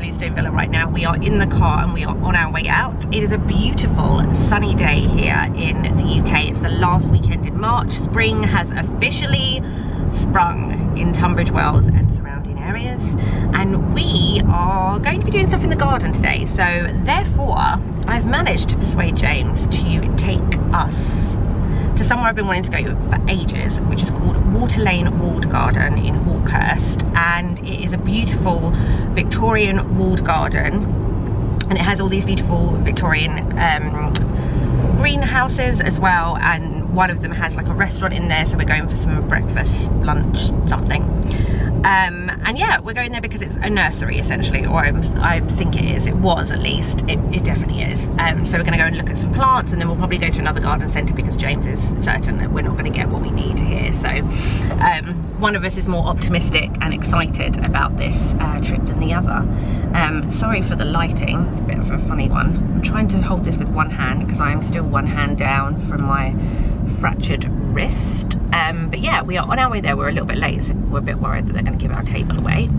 Bluestone Villa right now. We are in the car and we are on our way out. It is a beautiful sunny day here in the UK. It's the last weekend in March. Spring has officially sprung in Tunbridge Wells and surrounding areas, and we are going to be doing stuff in the garden today. So therefore I've managed to persuade James to take us to somewhere I've been wanting to go for ages, which is called Water Lane Walled Garden in Hawkhurst, and it is a beautiful Victorian walled garden, and it has all these beautiful Victorian greenhouses as well, and one of them has like a restaurant in there, so we're going for some breakfast, lunch, something. And yeah, we're going there because it's a nursery essentially, or I think it is. It was, at least. It definitely is. So we're going to go and look at some plants, and then we'll probably go to another garden centre because James is certain that we're not going to get what we need here. So one of us is more optimistic and excited about this trip than the other. Sorry for the lighting, it's a bit of a funny one. I'm trying to hold this with one hand because I am still one hand down from my fractured wrist. But yeah, we are on our way there. We're a little bit late, so we're a bit worried that they're going to give our table away.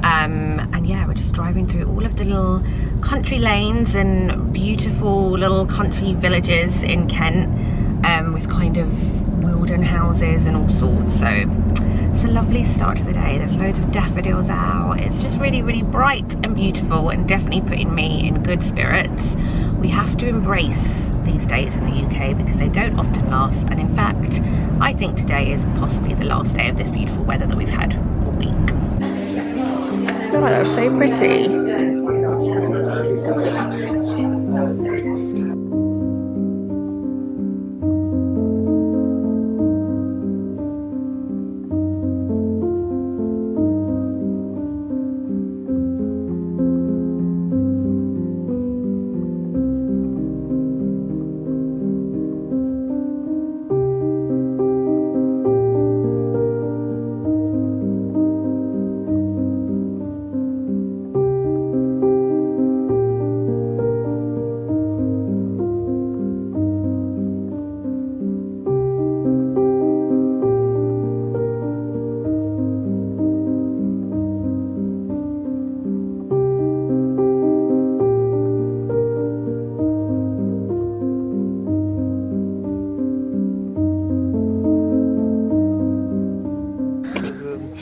And yeah, we're just driving through all of the little country lanes and beautiful little country villages in Kent, with kind of Wilden houses and all sorts. So it's a lovely start to the day. There's loads of daffodils out. It's just really, really bright and beautiful, and definitely putting me in good spirits. We have to embrace these days in the UK because they don't often last, and in fact I think today is possibly the last day of this beautiful weather that we've had all week. I feel like that's so pretty.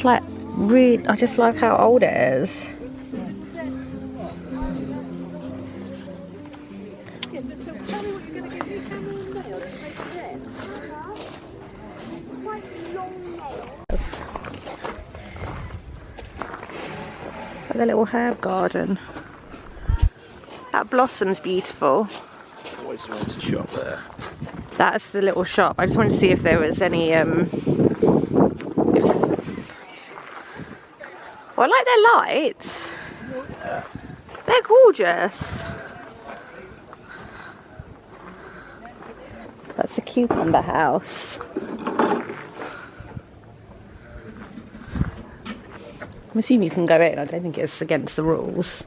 Like, really, I just love how old it is. It's like the little herb garden. That blossom's beautiful. Always wanted to shop there. That's the little shop. I just wanted to see if there was any well, I like their lights. Yeah. They're gorgeous. That's the cucumber house. I'm assuming you can go in. I don't think it's against the rules.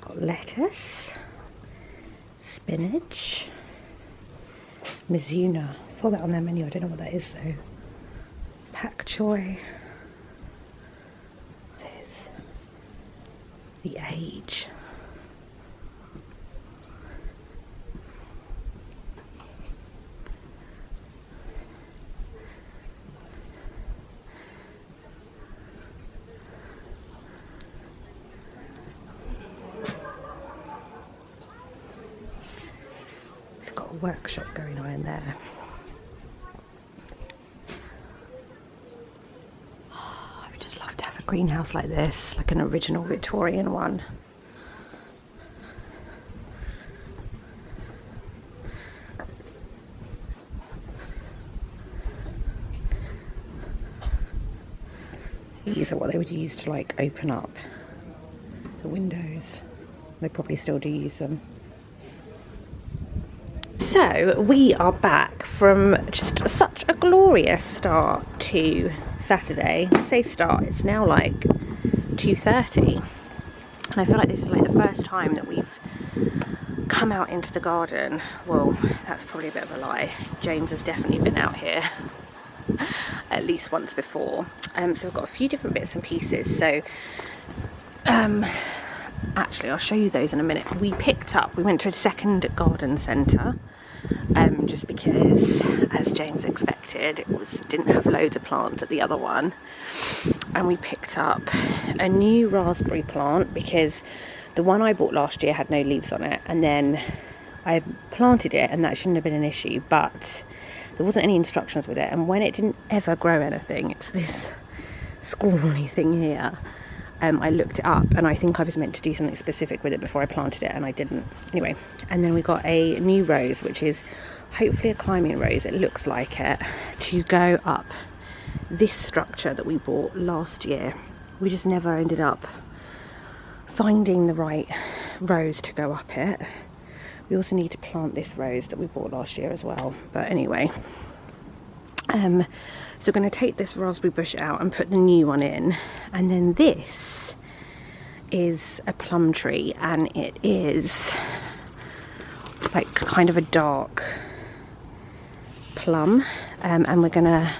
Got lettuce, spinach, Mizuna. I saw that on their menu. I don't know what that is though. Pak choy. The age. We've got a workshop going on in there. Greenhouse like this, like an original Victorian one. These are what they would use to like open up the windows. They probably still do use them. So we are back from just such a glorious start to Saturday. I say start, it's now like 2:30, and I feel like this is like the first time that we've come out into the garden. Well, that's probably a bit of a lie. James has definitely been out here at least once before. So we've got a few different bits and pieces. So Actually, I'll show you those in a minute. We went to a second garden centre, just because, as James expected, didn't have loads of plants at the other one. And we picked up a new raspberry plant because the one I bought last year had no leaves on it, and then I planted it and that shouldn't have been an issue, but there wasn't any instructions with it, and when it didn't ever grow anything, it's this scrawny thing here. I looked it up and I think I was meant to do something specific with it before I planted it, and I didn't. Anyway, and then we got a new rose, which is hopefully a climbing rose, it looks like it, to go up this structure that we bought last year. We just never ended up finding the right rose to go up it. We also need to plant this rose that we bought last year as well. But anyway, so we're going to take this raspberry bush out and put the new one in. And then this is a plum tree, and it is like kind of a dark plum. And we're going to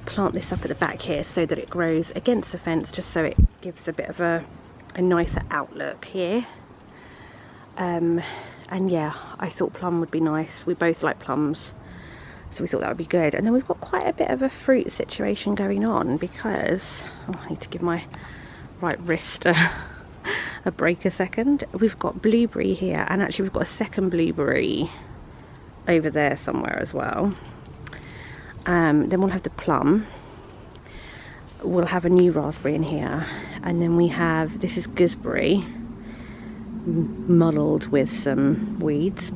plant this up at the back here so that it grows against the fence, just so it gives a bit of a nicer outlook here. And yeah, I thought plum would be nice. We both like plums, so we thought that would be good. And then we've got quite a bit of a fruit situation going on because, I need to give my right wrist a break a second. We've got blueberry here, and actually we've got a second blueberry over there somewhere as well. Then we'll have the plum. We'll have a new raspberry in here, and then we have, this is gooseberry, muddled with some weeds.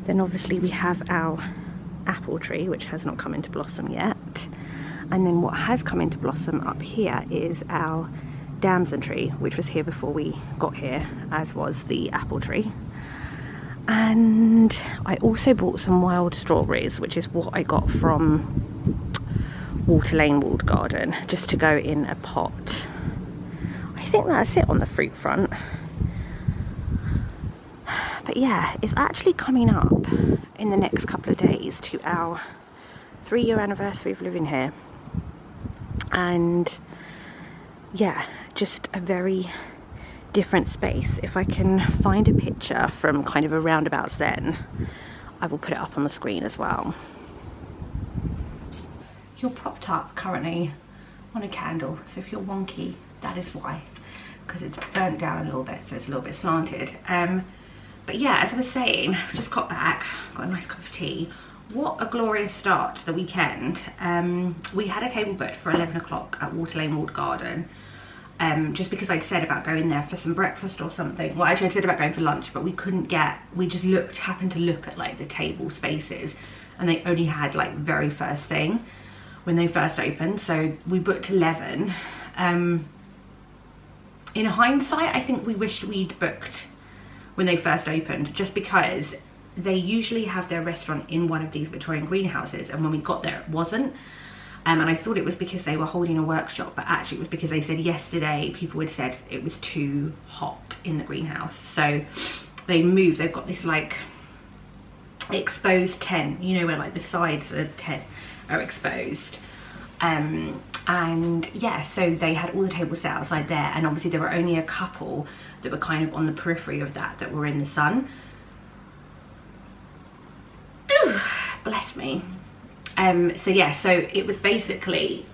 Then obviously we have our apple tree, which has not come into blossom yet. And then what has come into blossom up here is our damson tree, which was here before we got here, as was the apple tree. And I also bought some wild strawberries, which is what I got from Water Lane Walled Garden, just to go in a pot. I think that's it on the fruit front. But yeah, it's actually coming up in the next couple of days to our 3-year anniversary of living here. And yeah, just a very different space. If I can find a picture from kind of a roundabouts then, I will put it up on the screen as well. You're propped up currently on a candle, so if you're wonky, that is why, because it's burnt down a little bit, so it's a little bit slanted. But yeah, as I was saying, I've just got back, got a nice cup of tea. What a glorious start to the weekend. We had a table booked for 11 o'clock at Water Lane Walled Garden, just because I'd said about going there for some breakfast or something. Well, actually I said about going for lunch, but we couldn't get, we just happened to look at like the table spaces, and they only had like very first thing when they first opened, so we booked 11. In hindsight, I think we wished we'd booked when they first opened, just because they usually have their restaurant in one of these Victorian greenhouses, and when we got there it wasn't. And I thought it was because they were holding a workshop, but actually it was because they said yesterday people had said it was too hot in the greenhouse, so they moved. They've got this like exposed tent, you know, where like the sides of the tent are exposed. And yeah, so they had all the tables set outside there, and obviously there were only a couple that were kind of on the periphery of that were in the sun. Ooh, bless me. So yeah, so it was basically,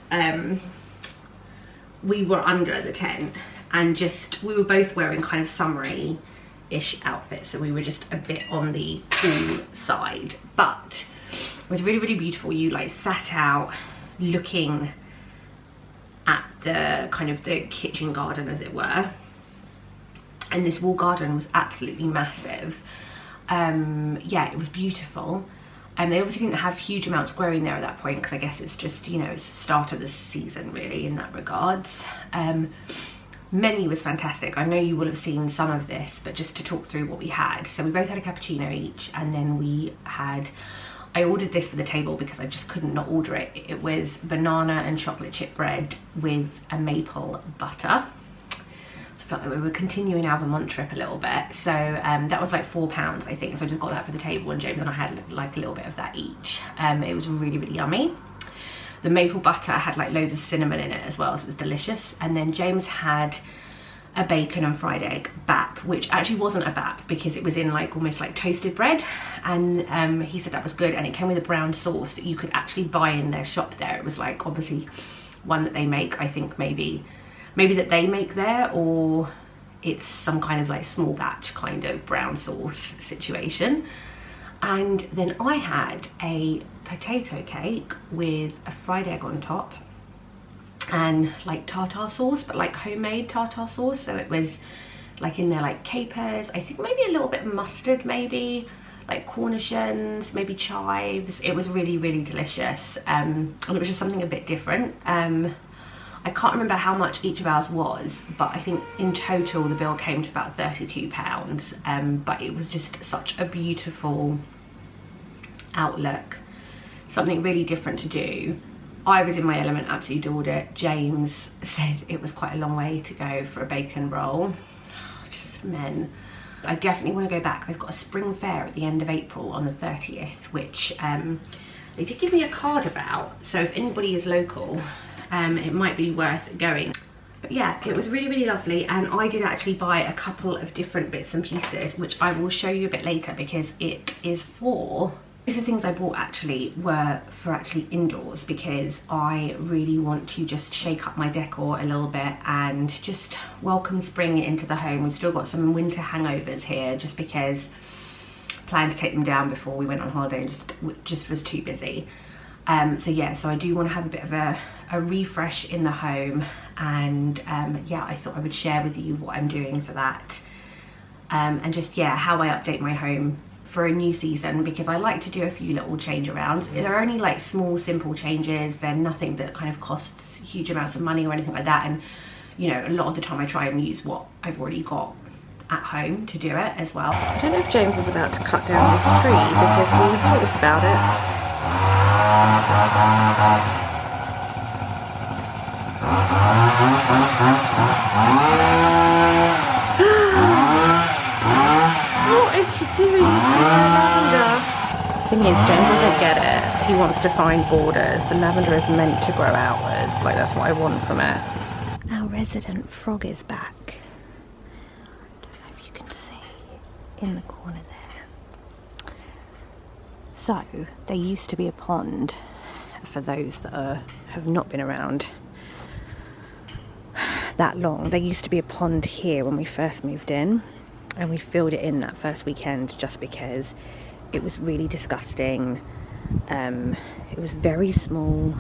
we were under the tent, and just, we were both wearing kind of summery-ish outfits, so we were just a bit on the cool side, but it was really, really beautiful. You like sat out looking at the kind of the kitchen garden, as it were, and this wall garden was absolutely massive. Yeah, it was beautiful. And they obviously didn't have huge amounts growing there at that point, because I guess it's just, you know, it's the start of the season really in that regards. Menu was fantastic. I know you will have seen some of this, but just to talk through what we had. So we both had a cappuccino each, and then we had, I ordered this for the table because I just couldn't not order it. It was banana and chocolate chip bread with a maple butter. So I felt like we were continuing our Vermont trip a little bit. So that was like £4, I think. So I just got that for the table, and James and I had like a little bit of that each. It was really, really yummy. The maple butter had like loads of cinnamon in it as well, so it was delicious. And then James had a bacon and fried egg bap, which actually wasn't a bap because it was in like almost like toasted bread, and he said that was good, and it came with a brown sauce that you could actually buy in their shop there. It was like obviously one that they make, I think maybe that they make there, or it's some kind of like small batch kind of brown sauce situation. And then I had a potato cake with a fried egg on top and like tartar sauce, but like homemade tartar sauce. So it was like in there like capers, I think maybe a little bit of mustard, maybe like cornichons, maybe chives. It was really, really delicious, and it was just something a bit different. I can't remember how much each of ours was, but I think in total the bill came to about £32. But it was just such a beautiful outlook, something really different to do. I was in my element, absolutely adored it. James said it was quite a long way to go for a bacon roll. Just men. I definitely want to go back. They've got a spring fair at the end of April on the 30th, which they did give me a card about. So if anybody is local, it might be worth going. But yeah, it was really, really lovely. And I did actually buy a couple of different bits and pieces, which I will show you a bit later, because it is for... These are things I bought actually were for actually indoors, because I really want to just shake up my decor a little bit and just welcome spring into the home. We've still got some winter hangovers here, just because I planned to take them down before we went on holiday and just was too busy. So yeah, so I do want to have a bit of a refresh in the home, and yeah, I thought I would share with you what I'm doing for that, and just yeah, how I update my home for a new season, because I like to do a few little change arounds. They're only like small, simple changes. They're nothing that kind of costs huge amounts of money or anything like that. And you know, a lot of the time I try and use what I've already got at home to do it as well. I don't know if James is about to cut down this tree, because we talked about it. What is he doing to the lavender? The thing is, James doesn't get it. He wants to find borders. The lavender is meant to grow outwards. Like, that's what I want from it. Our resident frog is back. I don't know if you can see in the corner there. So, there used to be a pond, for those that have not been around that long. There used to be a pond here when we first moved in, and we filled it in that first weekend just because it was really disgusting. It was very small.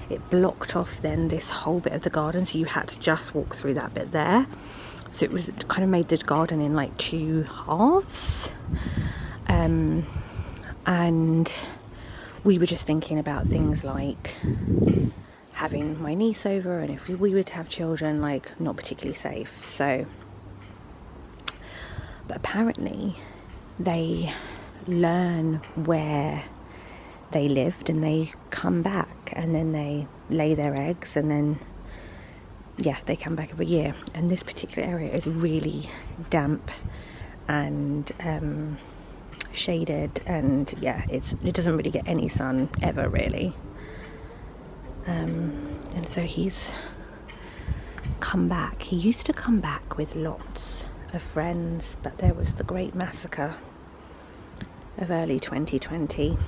It blocked off then this whole bit of the garden, so you had to just walk through that bit there. So it was kind of made the garden in like two halves. And we were just thinking about things like having my niece over, and if we were to have children, like not particularly safe. So, but apparently they learn where they lived and they come back, and then they lay their eggs, and then yeah, they come back every year. And this particular area is really damp and shaded, and yeah, it doesn't really get any sun ever really. And so he's come back. He used to come back with lots of friends, but there was the great massacre of early 2020,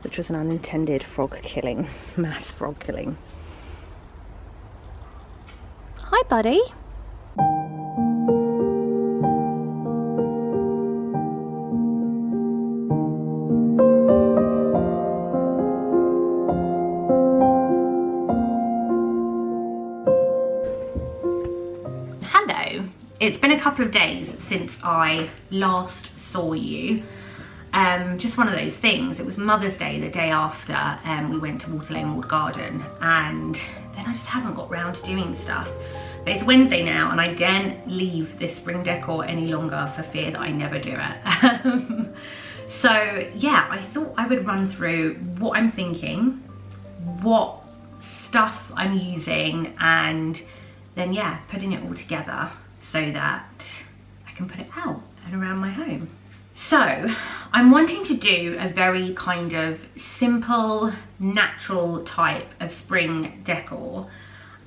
which was an unintended frog killing, mass frog killing. Hi, buddy. It's been a couple of days since I last saw you. Just one of those things. It was Mother's Day the day after we went to Water Lane Walled Garden, and then I just haven't got round to doing stuff. But it's Wednesday now, and I daren't leave this spring decor any longer for fear that I never do it. So yeah, I thought I would run through what I'm thinking, what stuff I'm using, and then yeah, putting it all together so that I can put it out and around my home. So I'm wanting to do a very kind of simple, natural type of spring decor.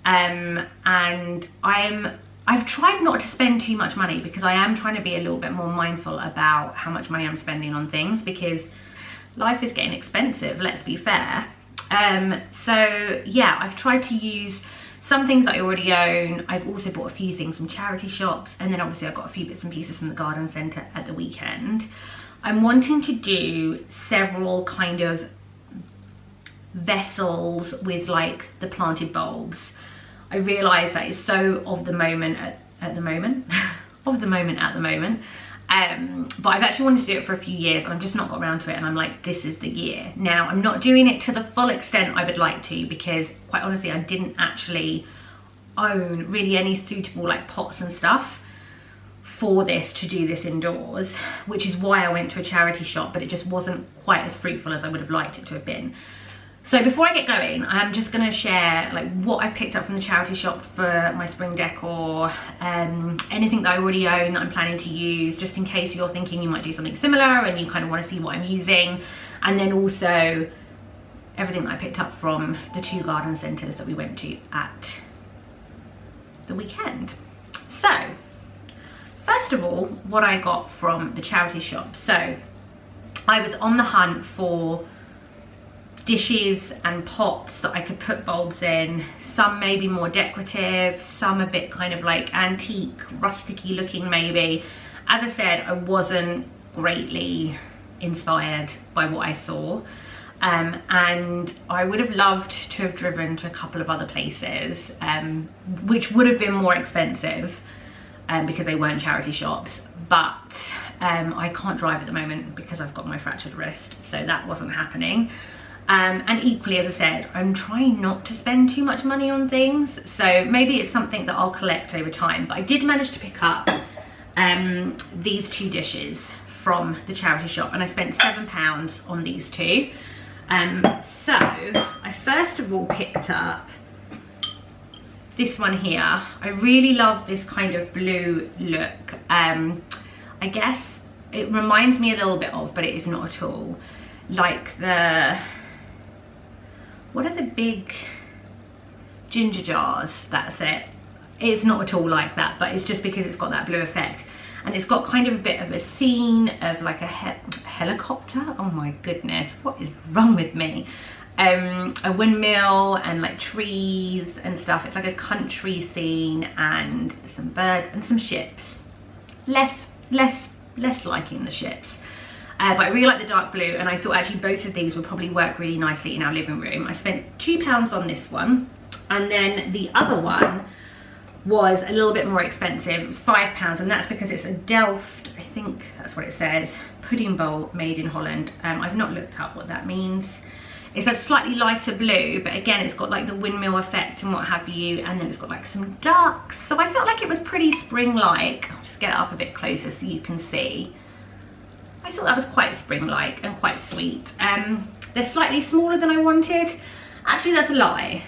And I've tried not to spend too much money because I am trying to be a little bit more mindful about how much money I'm spending on things, because life is getting expensive, let's be fair. So yeah, I've tried to use some things that I already own. I've also bought a few things from charity shops, and then obviously I've got a few bits and pieces from the garden centre at the weekend. I'm wanting to do several kind of vessels with like the planted bulbs. I realise that it's so of the moment at the moment, but I've actually wanted to do it for a few years and I've just not got around to it, and I'm like, this is the year. Now, I'm not doing it to the full extent I would like to, because quite honestly, I didn't actually own really any suitable like pots and stuff for this to do this indoors, which is why I went to a charity shop, but it just wasn't quite as fruitful as I would have liked it to have been. So before I get going, I'm just gonna share like what I picked up from the charity shop for my spring decor, anything that I already own that I'm planning to use, just in case you're thinking you might do something similar and you kind of want to see what I'm using, and then also everything that I picked up from the 2 garden centres that we went to at the weekend. So first of all, what I got from the charity shop. So I was on the hunt for dishes and pots that I could put bulbs in, some maybe more decorative, some a bit kind of like antique, rusticy looking maybe. As I said, I wasn't greatly inspired by what I saw, and I would have loved to have driven to a couple of other places, which would have been more expensive because they weren't charity shops, but I can't drive at the moment because I've got my fractured wrist, so that wasn't happening. And equally, as I said, I'm trying not to spend too much money on things, so maybe it's something that I'll collect over time. But I did manage to pick up these 2 dishes from the charity shop, and I spent £7 on these 2. So I first of all picked up this one here. I really love this kind of blue look. I guess it reminds me a little bit of, but it is not at all, like the, what are the big ginger jars? That's it. It's not at all like that, but it's just because it's got that blue effect. And it's got kind of a bit of a scene of like a helicopter. Oh my goodness, what is wrong with me? A windmill and like trees and stuff. It's like a country scene and some birds and some ships. Less liking the ships. But I really like the dark blue, and I thought actually both of these would probably work really nicely in our living room. I spent £2 on this one, and then the other one was a little bit more expensive. It was £5, and that's because it's a Delft, I think that's what it says, pudding bowl made in Holland. I've not looked up what that means. It's a slightly lighter blue, but again, it's got like the windmill effect and what have you, and then it's got like some ducks. So I felt like it was pretty spring-like. I'll just get it up a bit closer so you can see. I thought that was quite spring-like and quite sweet. They're slightly smaller than I wanted. Actually, that's a lie.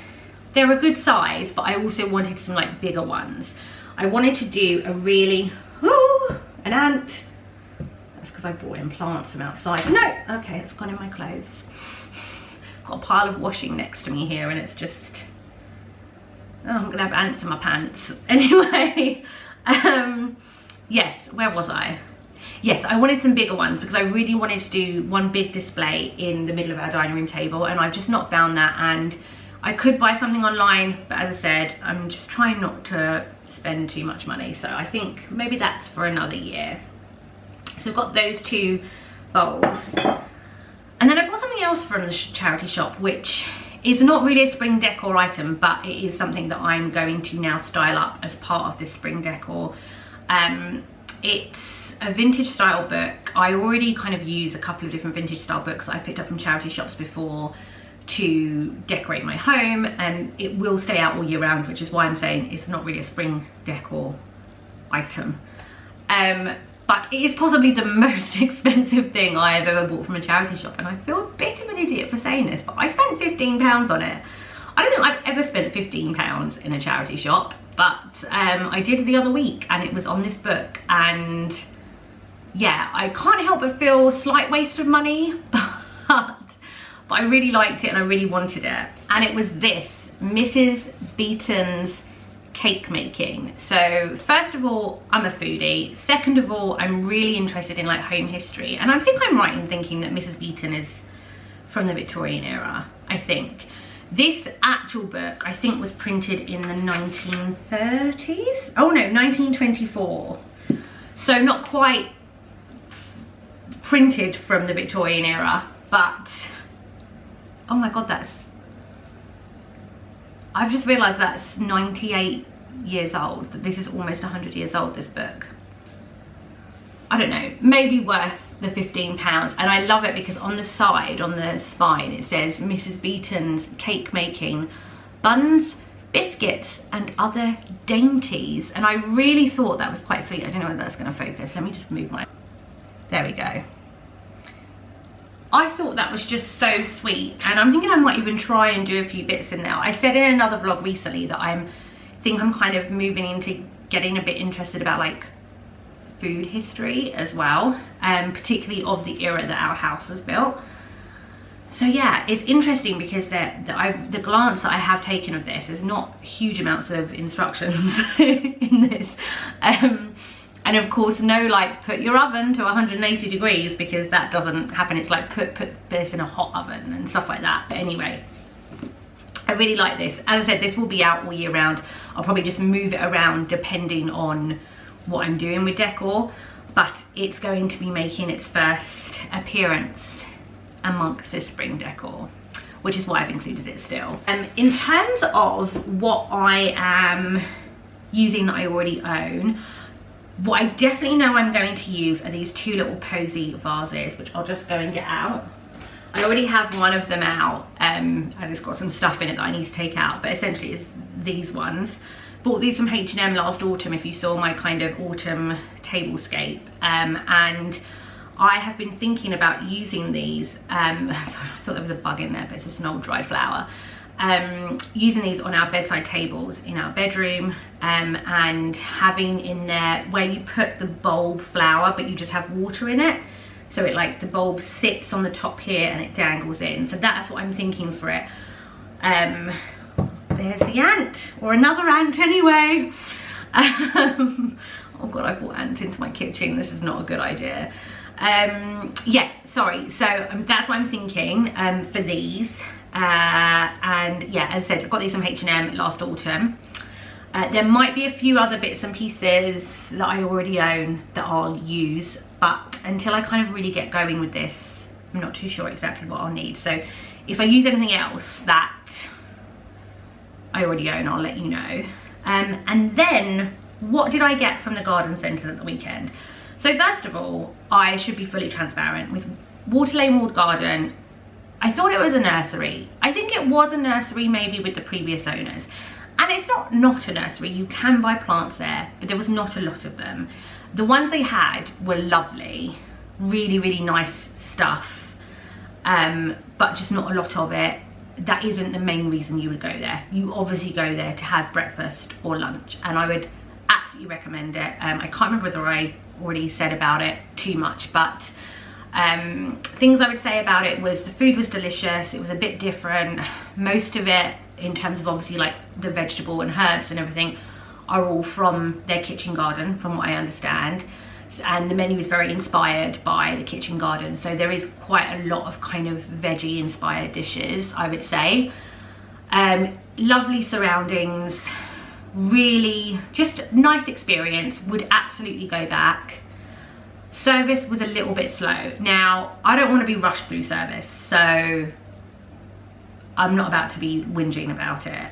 They're a good size, but I also wanted some like bigger ones. I wanted to do a really, an ant. That's because I brought in plants from outside. No, okay, it's gone in my clothes. Got a pile of washing next to me here, and it's just, oh, I'm gonna have ants in my pants. Anyway, yes, where was I? Yes, I wanted some bigger ones because I really wanted to do one big display in the middle of our dining room table, and I've just not found that. And I could buy something online, but as I said, I'm just trying not to spend too much money. So I think maybe that's for another year. So I've got those 2 bowls. And then I bought something else from the charity shop, which is not really a spring decor item, but it is something that I'm going to now style up as part of this spring decor. It's a vintage style book. I already kind of use a couple of different vintage style books that I picked up from charity shops before to decorate my home, and it will stay out all year round, which is why I'm saying it's not really a spring decor item. But it is possibly the most expensive thing I have ever bought from a charity shop, and I feel a bit of an idiot for saying this, but I spent £15 on it. I don't think I've ever spent £15 in a charity shop, but I did the other week, and it was on this book, and yeah, I can't help but feel a slight waste of money, but I really liked it and I really wanted it. And it was this, Mrs. Beaton's cake making. So first of all, I'm a foodie. Second of all, I'm really interested in like home history. And I think I'm right in thinking that Mrs. Beaton is from the Victorian era, I think. This actual book, I think, was printed in the 1930s. Oh no, 1924. So not quite printed from the Victorian era, but oh my God, I've just realised that's 98 years old. This is almost 100 years old, this book. I don't know, maybe worth the £15. And I love it because on the side, on the spine, it says Mrs. Beaton's cake making, buns, biscuits and other dainties. And I really thought that was quite sweet. I don't know whether that's going to focus. Let me just move my, there we go. I thought that was just so sweet, and I'm thinking I might even try and do a few bits in there. I said in another vlog recently that I'm kind of moving into getting a bit interested about like food history as well, particularly of the era that our house was built. So yeah, it's interesting because the glance that I have taken of this is not huge amounts of instructions in this. And of course, no like put your oven to 180 degrees because that doesn't happen. It's like put this in a hot oven and stuff like that. But anyway, I really like this. As I said, this will be out all year round. I'll probably just move it around depending on what I'm doing with Decor. But it's going to be making its first appearance amongst this spring decor, which is why I've included it still. In terms of what I am using that I already own, what I definitely know I'm going to use are these two little posy vases, which I'll just go and get out. I already have one of them out, and it's got some stuff in it that I need to take out, but essentially it's these ones. Bought these from H&M last autumn, if you saw my kind of autumn tablescape, and I have been thinking about using these, sorry, I thought there was a bug in there, but it's just an old dried flower. Using these on our bedside tables in our bedroom, and having in there where you put the bulb flower but you just have water in it, so it like the bulb sits on the top here and it dangles in. So that's what I'm thinking for it. There's the ant, or another ant anyway. Oh God, I brought ants into my kitchen. This is not a good idea. Yes, sorry, so that's what I'm thinking for these. And yeah, as I said, I've got these from H&M last autumn. There might be a few other bits and pieces that I already own that I'll use, but until I kind of really get going with this, I'm not too sure exactly what I'll need. So if I use anything else that I already own, I'll let you know. And then what did I get from the garden centre at the weekend? So first of all, I should be fully transparent with Water Lane Walled Garden. I thought it was a nursery. I think it was a nursery maybe with the previous owners. And it's not a nursery. You can buy plants there, but there was not a lot of them. The ones they had were lovely, really, really nice stuff, but just not a lot of it. That isn't the main reason you would go there. You obviously go there to have breakfast or lunch, and I would absolutely recommend it. I can't remember whether I already said about it too much, but things I would say about it was the food was delicious. It was a bit different. Most of it, in terms of obviously like the vegetable and herbs and everything, are all from their kitchen garden, from what I understand. And the menu is very inspired by the kitchen garden, so there is quite a lot of kind of veggie inspired dishes, I would say. Lovely surroundings, really just nice experience, would absolutely go back. Service was a little bit slow. Now, I don't want to be rushed through service, so I'm not about to be whinging about it,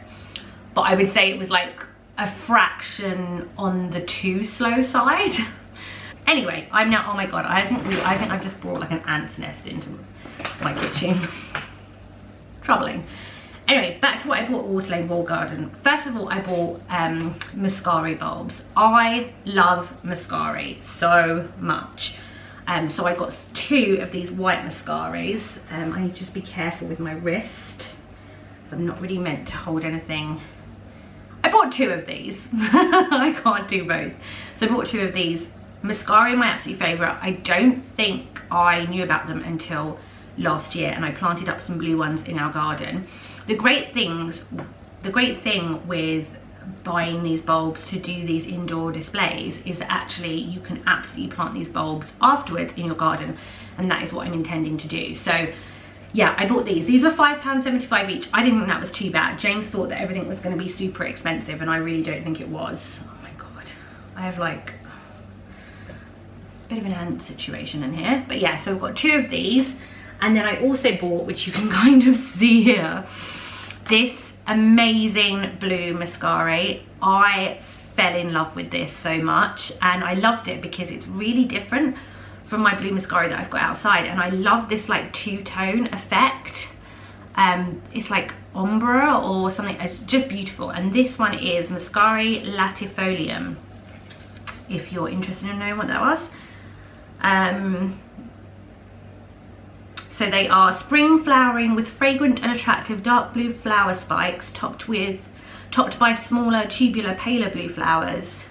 but I would say it was like a fraction on the too slow side. Anyway, I'm now, oh my God, I think I've just brought like an ant's nest into my kitchen. Troubling. Anyway, back to what I bought at Water Lane Walled Garden. First of all, I bought mascari bulbs. I love mascari so much. So I got 2 of these white mascaris. I need to just be careful with my wrist, so I'm not really meant to hold anything. I bought 2 of these. I can't do both. So I bought 2 of these Muscari, my absolute favourite. I don't think I knew about them until last year, and I planted up some blue ones in our garden. The great thing with buying these bulbs to do these indoor displays is that actually you can absolutely plant these bulbs afterwards in your garden, and that is what I'm intending to do. So yeah, I bought these. These were £5.75 each. I didn't think that was too bad. James thought that everything was going to be super expensive, and I really don't think it was. Oh my god, I have like a bit of an ant situation in here. But yeah, so we've got 2 of these, and then I also bought, which you can kind of see here, this amazing blue Muscari. I fell in love with this so much, and I loved it because it's really different from my blue Muscari that I've got outside, and I love this like 2-tone effect. It's like ombre or something. It's just beautiful. And this one is Muscari latifolium, if you're interested in knowing what that was. So they are spring flowering with fragrant and attractive dark blue flower spikes topped by smaller tubular paler blue flowers.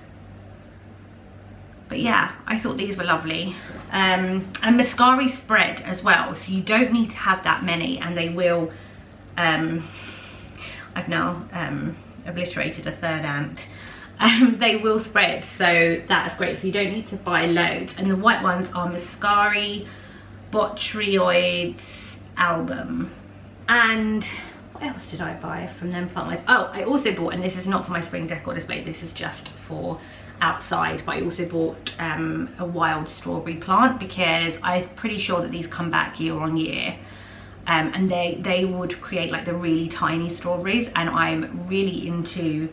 But yeah, I thought these were lovely. And Muscari spread as well, so you don't need to have that many, and they will, I've now obliterated a third ant. They will spread, so that's great. So you don't need to buy loads. And the white ones are Muscari Botryoides album. And what else did I buy from them plant-wise? Oh, I also bought, and this is not for my spring decor display, this is just for outside, but I also bought a wild strawberry plant, because I'm pretty sure that these come back year on year, and they would create like the really tiny strawberries, and I'm really into,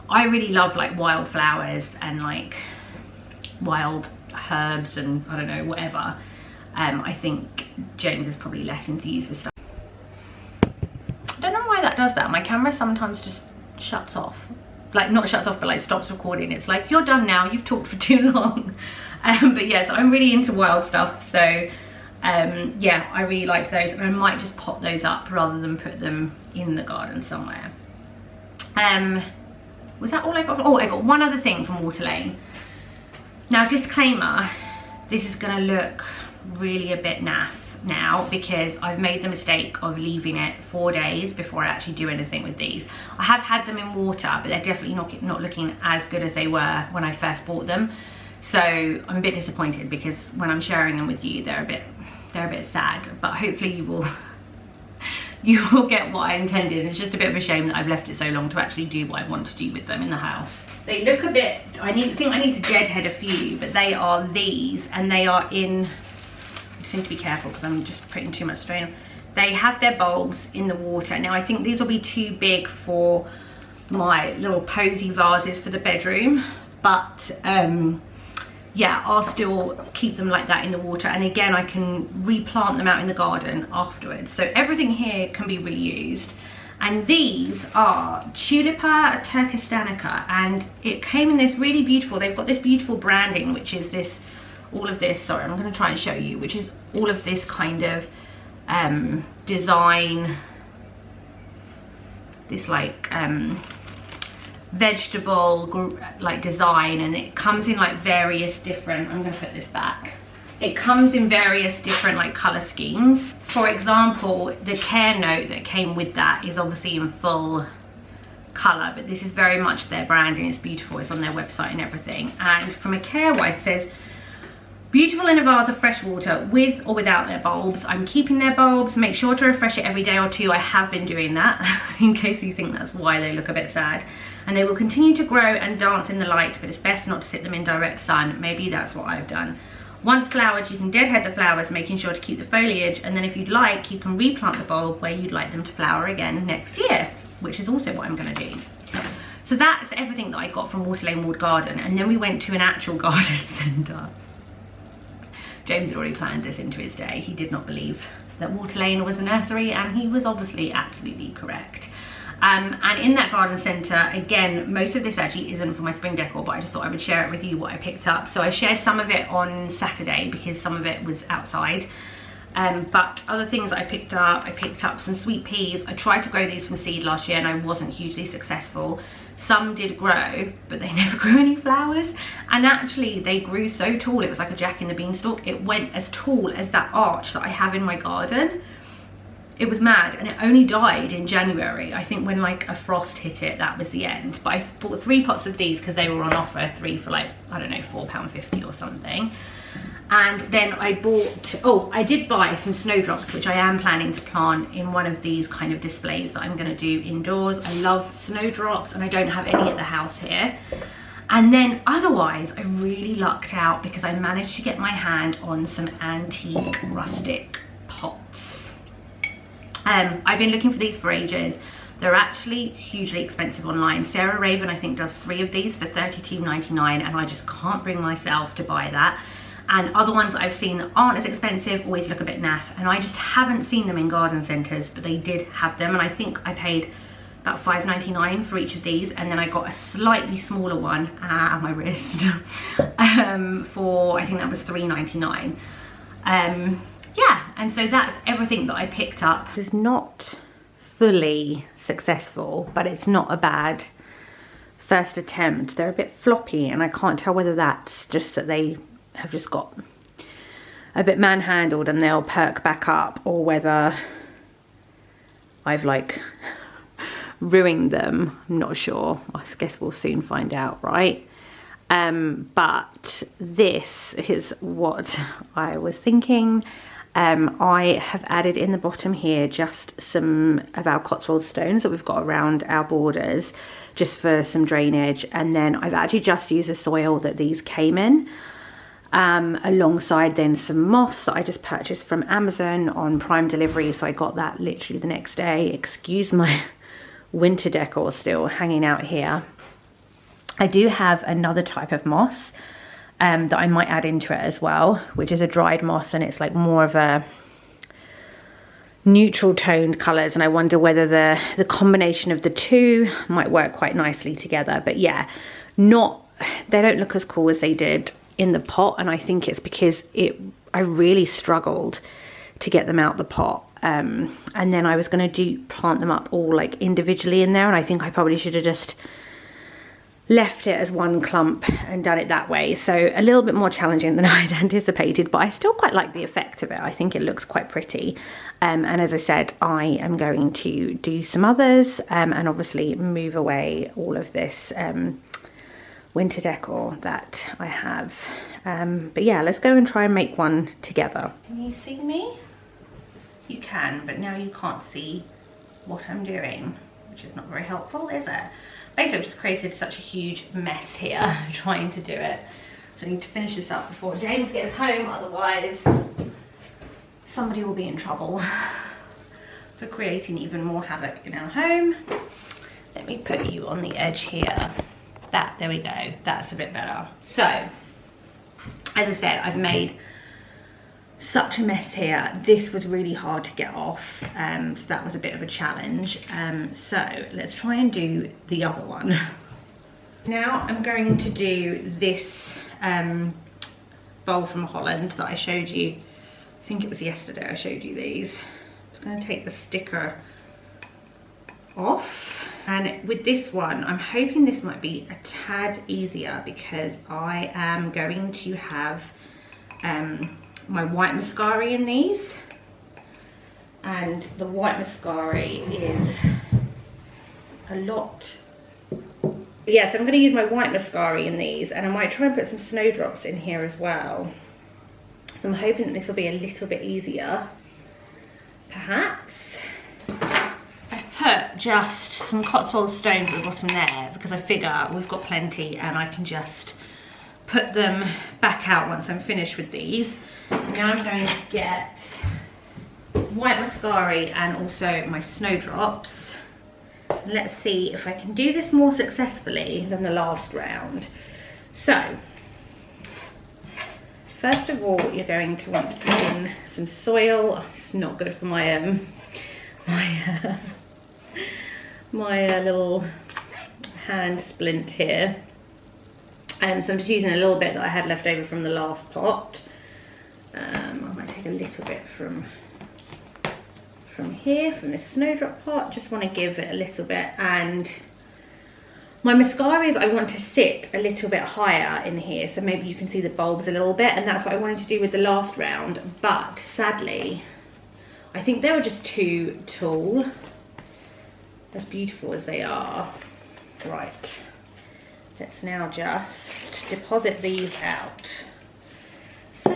I really love like wild flowers and like wild herbs and I don't know, whatever. I think James is probably less enthused with stuff. I don't know why that does that. My camera sometimes just shuts off. Like, not shuts off, but like stops recording. It's like, you're done now, you've talked for too long. But yes, yeah, so I'm really into wild stuff. So yeah, I really like those, and I might just pop those up rather than put them in the garden somewhere. Was that all I got? Oh, I got one other thing from Water Lane. Now, disclaimer, this is gonna look really a bit naff now, because I've made the mistake of leaving it 4 days before I actually do anything with these. I have had them in water, but they're definitely not looking as good as they were when I first bought them. So I'm a bit disappointed, because when I'm sharing them with you, they're a bit sad. But hopefully you will get what I intended. It's just a bit of a shame that I've left it so long to actually do what I want to do with them in the house. They look a bit, I think I need to deadhead a few, but they are these, and they are in, I just need to be careful because I'm just putting too much strain on. They have their bulbs in the water. Now I think these will be too big for my little posy vases for the bedroom, but yeah, I'll still keep them like that in the water, and again I can replant them out in the garden afterwards. So everything here can be reused. And these are Tulipa turkistanica, and it came in this really beautiful, they've got this beautiful branding, which is this, all of this, sorry, I'm going to try and show you, which is all of this kind of design, this like vegetable like design, and it comes in like various different, I'm going to put this back, it comes in various different like color schemes. For example, the care note that came with that is obviously in full color, but this is very much their branding. It's beautiful, it's on their website and everything. And from a care wise, it says beautiful in a vase of fresh water with or without their bulbs. I'm keeping their bulbs, make sure to refresh it every day or two. I have been doing that in case you think that's why they look a bit sad. And they will continue to grow and dance in the light, but it's best not to sit them in direct sun. Maybe that's what I've done. Once flowered, you can deadhead the flowers, making sure to keep the foliage, and then if you'd like, you can replant the bulb where you'd like them to flower again next year, which is also what I'm going to do. So that's everything that I got from Water Lane Walled Garden, and then we went to an actual garden centre. James had already planned this into his day. He did not believe that Water Lane was a nursery, and he was obviously absolutely correct. And in that garden centre, again, most of this actually isn't for my spring decor, but I just thought I would share it with you what I picked up. So I shared some of it on Saturday because some of it was outside. But other things I picked up some sweet peas. I tried to grow these from seed last year and I wasn't hugely successful. Some did grow, but they never grew any flowers. And And actually they grew so tall, it was like a Jack in the Beanstalk. It went as tall as that arch that I have in my garden. It was mad, and it only died in January. I think when like a frost hit it, that was the end. But I bought 3 pots of these because they were on offer, 3 for like, I don't know, £4.50 or something. And then I bought, oh, I did buy some snowdrops, which I am planning to plant in one of these kind of displays that I'm gonna do indoors. I love snowdrops, and I don't have any at the house here. And then otherwise, I really lucked out because I managed to get my hand on some antique rustic pots. I've been looking for these for ages. They're actually hugely expensive online. Sarah Raven, I think, does 3 of these for $32.99, and I just can't bring myself to buy that. And other ones I've seen that aren't as expensive always look a bit naff, and I just haven't seen them in garden centres, but they did have them, and I think I paid about $5.99 for each of these, and then I got a slightly smaller one at my wrist for, I think that was $3.99. Yeah, and so that's everything that I picked up. It's not fully successful, but it's not a bad first attempt. They're a bit floppy, and I can't tell whether that's just that they have just got a bit manhandled and they'll perk back up, or whether I've like ruined them. I'm not sure. I guess we'll soon find out, right? But this is what I was thinking. I have added in the bottom here just some of our Cotswold stones that we've got around our borders, just for some drainage. And then I've actually just used the soil that these came in, alongside then some moss that I just purchased from Amazon on Prime delivery. So I got that literally the next day. Excuse my winter decor still hanging out here. I do have another type of moss that I might add into it as well, which is a dried moss, and it's like more of a neutral toned colours, and I wonder whether the combination of the two might work quite nicely together. But yeah, they don't look as cool as they did in the pot, and I think it's because I really struggled to get them out the pot. And then I was going to plant them up all like individually in there, and I think I probably should have just left it as one clump and done it that way. So a little bit more challenging than I had anticipated, but I still quite like the effect of it. I think it looks quite pretty. And as I said, I am going to do some others, and obviously move away all of this winter decor that I have. But yeah, let's go and try and make one together. Can you see me? You can, but now you can't see what I'm doing, which is not very helpful, is it? Basically, I've just created such a huge mess here trying to do it. So I need to finish this up before James gets home, otherwise somebody will be in trouble for creating even more havoc in our home. Let me put you on the edge here. There we go, that's a bit better. So, as I said, I've made such a mess here. This was really hard to get off, so that was a bit of a challenge. So let's try and do the other one. Now I'm going to do this bowl from Holland that I showed you. I think it was yesterday I showed you these. I'm just going to take the sticker off, and with this one I'm hoping this might be a tad easier because I am going to have my white mascara in these, and the white mascara is a lot. Yes, I'm going to use my white mascara in these, and I might try and put some snowdrops in here as well. So I'm hoping that this will be a little bit easier, perhaps. I've put just some Cotswold stones at the bottom there because I figure we've got plenty and I can just put them back out once I'm finished with these. And now I'm going to get white mascara and also my snowdrops. Let's see if I can do this more successfully than the last round. So, first of all, you're going to want to put in some soil. Oh, it's not good for my my little hand splint here. So I'm just using a little bit that I had left over from the last pot. I might take a little bit from here, from this snowdrop pot. Just want to give it a little bit, and My mascaras I want to sit a little bit higher in here, so maybe you can see the bulbs a little bit, and that's what I wanted to do with the last round, but sadly I think they were just too tall, as beautiful as they are. Right, let's now just deposit these out. So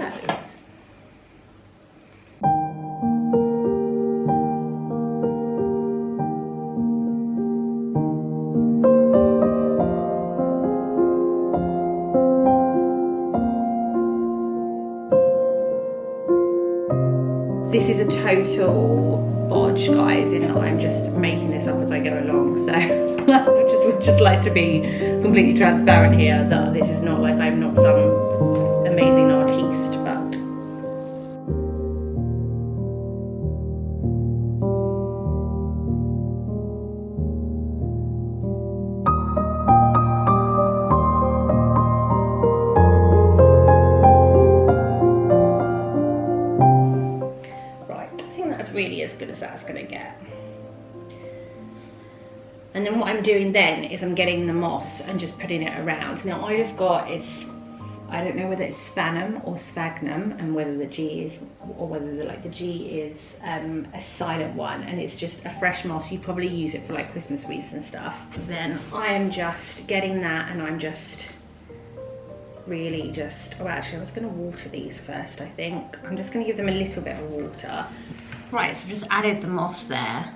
this is a total bodge, guys, in that I'm just making this up as I go along, so I would just like to be completely transparent here that this is not like I'm not some amazing artiste, but really as good as that's gonna get. And then what I'm doing then is I'm getting the moss and just putting it around. Now I just got, I don't know whether it's sphagnum or sphagnum, and whether the G is, or whether the G is a silent one, and it's just a fresh moss. You probably use it for like Christmas wreaths and stuff. Then I am just getting that, and I'm just really just, oh actually I was gonna water these first, I think. I'm just gonna give them a little bit of water. Right, so I've just added the moss there.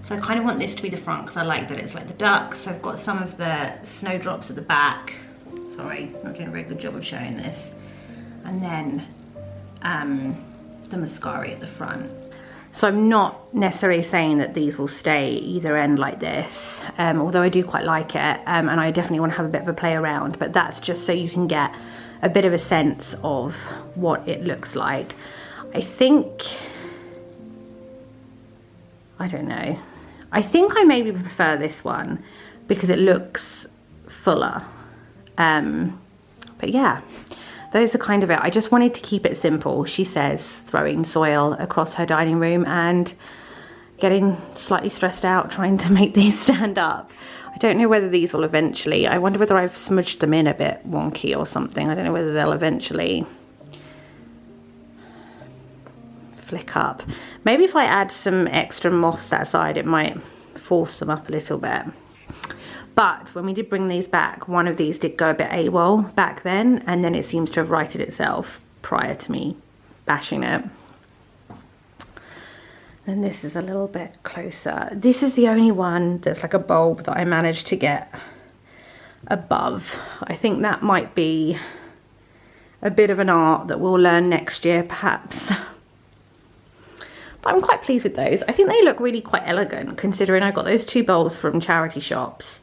So I kind of want this to be the front because I like that it's like the ducks. So I've got some of the snowdrops at the back. Sorry, not doing a very good job of showing this. And then the mascara at the front. So I'm not necessarily saying that these will stay either end like this, although I do quite like it, and I definitely want to have a bit of a play around, but that's just so you can get a bit of a sense of what it looks like. I think, I don't know. I think I maybe prefer this one because it looks fuller. But yeah, those are kind of it. I just wanted to keep it simple. She says throwing soil across her dining room and getting slightly stressed out trying to make these stand up. I don't know whether these will eventually, I wonder whether I've smudged them in a bit wonky or something. I don't know whether they'll eventually flick up. Maybe if I add some extra moss that side, it might force them up a little bit. But when we did bring these back, one of these did go a bit AWOL back then, and then it seems to have righted itself prior to me bashing it. And this is a little bit closer. This is the only one that's like a bulb that I managed to get above. I think that might be a bit of an art that we'll learn next year, perhaps. But I'm quite pleased with those. I think they look really quite elegant, considering I got those 2 bowls from charity shops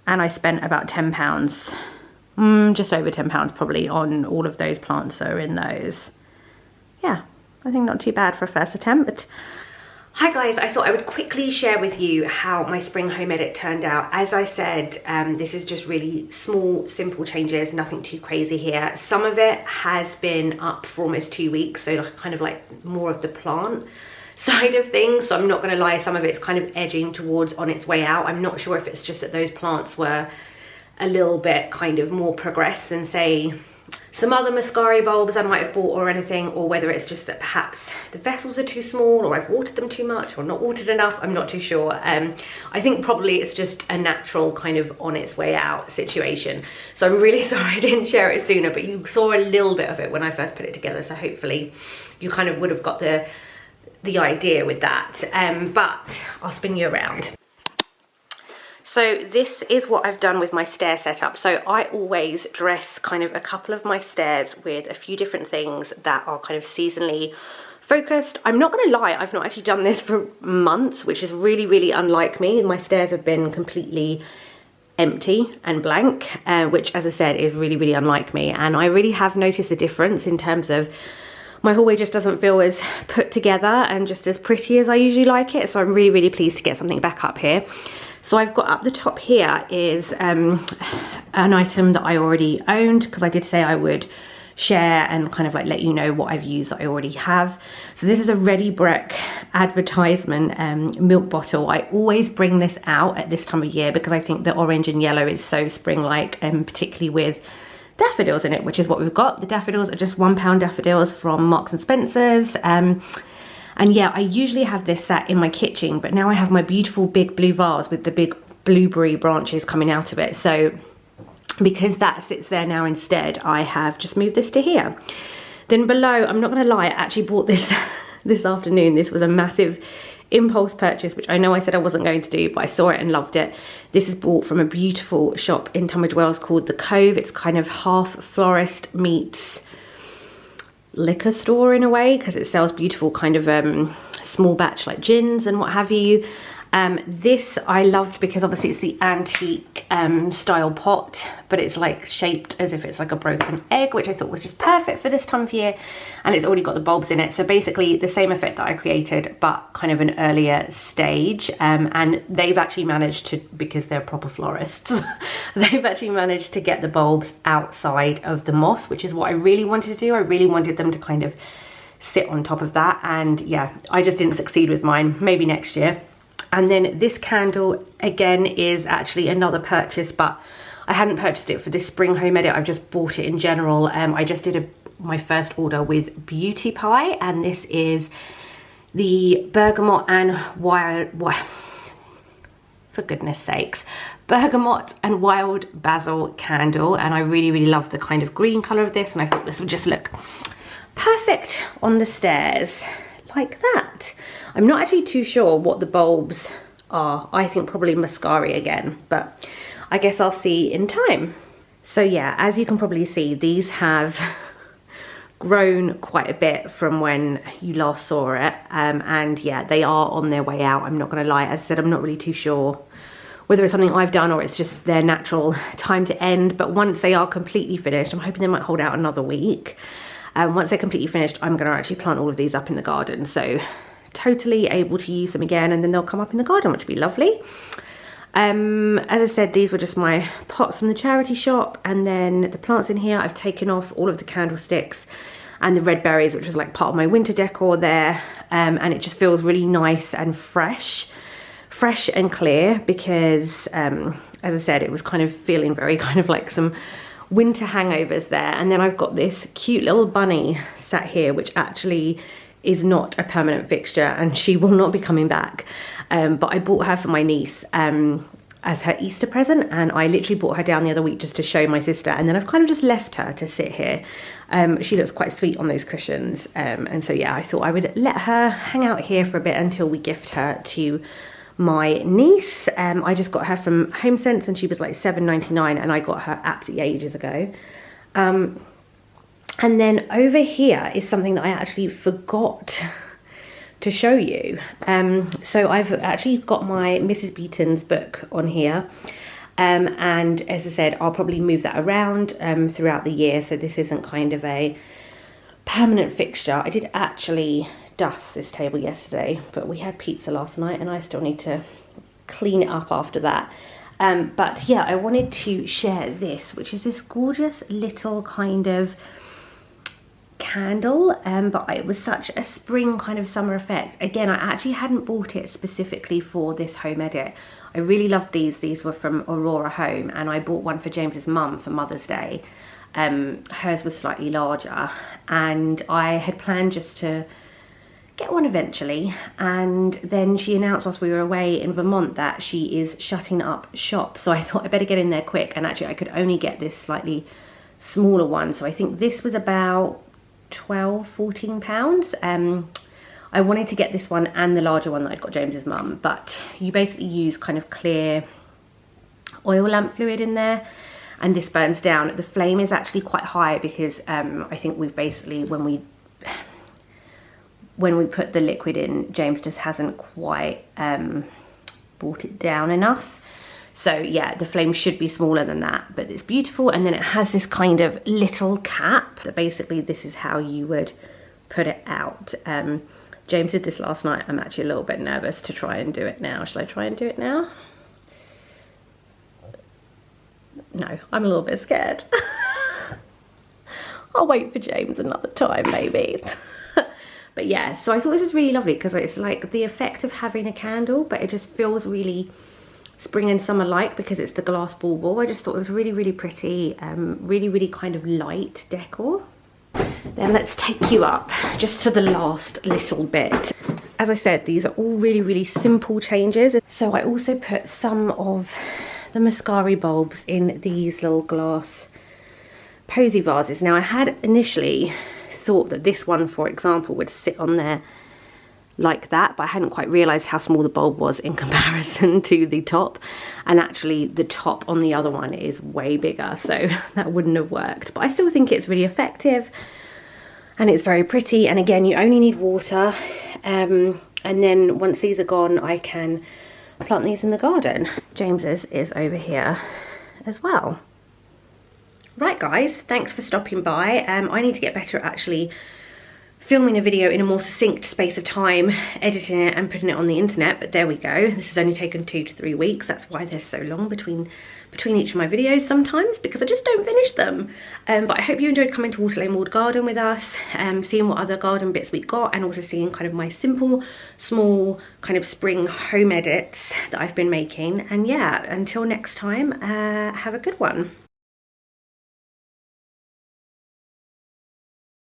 and I spent about £10, just over £10 probably, on all of those plants that are in those. Yeah, I think not too bad for a first attempt. Hi guys, I thought I would quickly share with you how my spring home edit turned out. As I said, this is just really small, simple changes, nothing too crazy here. Some of it has been up for almost 2 weeks, so kind of like more of the plant side of things. So I'm not gonna lie, some of it's kind of edging towards on its way out. I'm not sure if it's just that those plants were a little bit kind of more progressed than say some other mascara bulbs I might have bought or anything, or whether it's just that perhaps the vessels are too small, or I've watered them too much or not watered enough. I'm not too sure. I think probably it's just a natural kind of on its way out situation. So I'm really sorry I didn't share it sooner, but you saw a little bit of it when I first put it together, so hopefully you kind of would have got the idea with that. But I'll spin you around. So this is what I've done with my stair setup. So I always dress kind of a couple of my stairs with a few different things that are kind of seasonally focused. I'm not gonna lie, I've not actually done this for months, which is really, really unlike me. My stairs have been completely empty and blank, which as I said is really, really unlike me. And I really have noticed a difference in terms of my hallway just doesn't feel as put together and just as pretty as I usually like it. So I'm really, really pleased to get something back up here. So I've got up the top here is an item that I already owned, because I did say I would share and kind of like let you know what I've used that I already have. So this is a Ready Brek advertisement milk bottle. I always bring this out at this time of year because I think the orange and yellow is so spring-like, and particularly with daffodils in it, which is what we've got. The daffodils are just £1 daffodils from Marks and Spencer's. And yeah, I usually have this sat in my kitchen, but now I have my beautiful big blue vase with the big blueberry branches coming out of it. So because that sits there now instead, I have just moved this to here. Then below, I'm not gonna lie, I actually bought this this afternoon. This was a massive impulse purchase, which I know I said I wasn't going to do, but I saw it and loved it. This is bought from a beautiful shop in Tunbridge Wells called The Cove. It's kind of half florist meets liquor store in a way, because it sells beautiful kind of small batch like gins and what have you. This I loved because obviously it's the antique style pot, but it's like shaped as if it's like a broken egg, which I thought was just perfect for this time of year, and it's already got the bulbs in it. So basically the same effect that I created, but kind of an earlier stage. And they've actually managed to, because they're proper florists, they've actually managed to get the bulbs outside of the moss, which is what I really wanted to do. I really wanted them to kind of sit on top of that, and yeah, I just didn't succeed with mine. Maybe next year. And then this candle, again, is actually another purchase, but I hadn't purchased it for this spring home edit. I've just bought it in general. I just did my first order with Beauty Pie, and this is the bergamot and wild, for goodness sakes, bergamot and wild basil candle. And I really, really love the kind of green colour of this, and I thought this would just look perfect on the stairs like that. I'm not actually too sure what the bulbs are. I think probably Muscari again, but I guess I'll see in time. So yeah, as you can probably see, these have grown quite a bit from when you last saw it. And yeah, they are on their way out. I'm not gonna lie. As I said, I'm not really too sure whether it's something I've done or it's just their natural time to end. But once they are completely finished, I'm hoping they might hold out another week. Once they're completely finished, I'm gonna actually plant all of these up in the garden. So totally able to use them again, and then they'll come up in the garden, which would be lovely. As I said, these were just my pots from the charity shop, and then the plants in here, I've taken off all of the candlesticks and the red berries, which was like part of my winter decor there, and it just feels really nice and fresh and clear, because as I said, it was kind of feeling very kind of like some winter hangovers there. And then I've got this cute little bunny sat here, which actually is not a permanent fixture, and she will not be coming back. But I bought her for my niece as her Easter present, and I literally brought her down the other week just to show my sister, and then I've kind of just left her to sit here. She looks quite sweet on those cushions, and so yeah, I thought I would let her hang out here for a bit until we gift her to my niece. I just got her from HomeSense, and she was like $7.99, and I got her absolutely ages ago. And then over here is something that I actually forgot to show you. So I've actually got my Mrs. Beaton's book on here. And as I said, I'll probably move that around throughout the year. So this isn't kind of a permanent fixture. I did actually dust this table yesterday, but we had pizza last night and I still need to clean it up after that. But yeah, I wanted to share this, which is this gorgeous little kind of candle, but it was such a spring kind of summer effect. Again, I actually hadn't bought it specifically for this home edit. I really loved these were from Aurora Home, and I bought one for James's mum for Mother's Day. Hers was slightly larger, and I had planned just to get one eventually, and then she announced whilst we were away in Vermont that she is shutting up shop, so I thought I better get in there quick. And actually I could only get this slightly smaller one, so I think this was about 12-14 pounds. I wanted to get this one and the larger one that I'd got James's mum, but you basically use kind of clear oil lamp fluid in there, and this burns down. The flame is actually quite high because I think we've basically, when we put the liquid in, James just hasn't quite brought it down enough. So yeah, the flame should be smaller than that, but it's beautiful. And then it has this kind of little cap that basically this is how you would put it out. James did this last night. I'm actually a little bit nervous to try and do it now. Shall I try and do it now? No, I'm a little bit scared. I'll wait for James another time maybe. But yeah, so I thought this was really lovely because it's like the effect of having a candle, but it just feels really spring and summer like because it's the glass bauble. I just thought it was really, really pretty, really kind of light decor. Then let's take you up just to the last little bit. As I said, these are all really simple changes. So I also put some of the mascara bulbs in these little glass posy vases. Now I had initially thought that this one, for example, would sit on there like that, but I hadn't quite realised how small the bulb was in comparison to the top, and actually the top on the other one is way bigger, so that wouldn't have worked. But I still think it's really effective and it's very pretty, and again, you only need water, and then once these are gone I can plant these in the garden. James's is over here as well. Right guys, thanks for stopping by. I need to get better at actually filming a video in a more succinct space of time, editing it and putting it on the internet, but there we go. This has only taken 2 to 3 weeks. That's why they're so long between each of my videos sometimes, because I just don't finish them. But I hope you enjoyed coming to Water Lane Walled Garden with us, seeing what other garden bits we got, and also seeing kind of my simple, small kind of spring home edits that I've been making. And yeah, until next time, have a good one.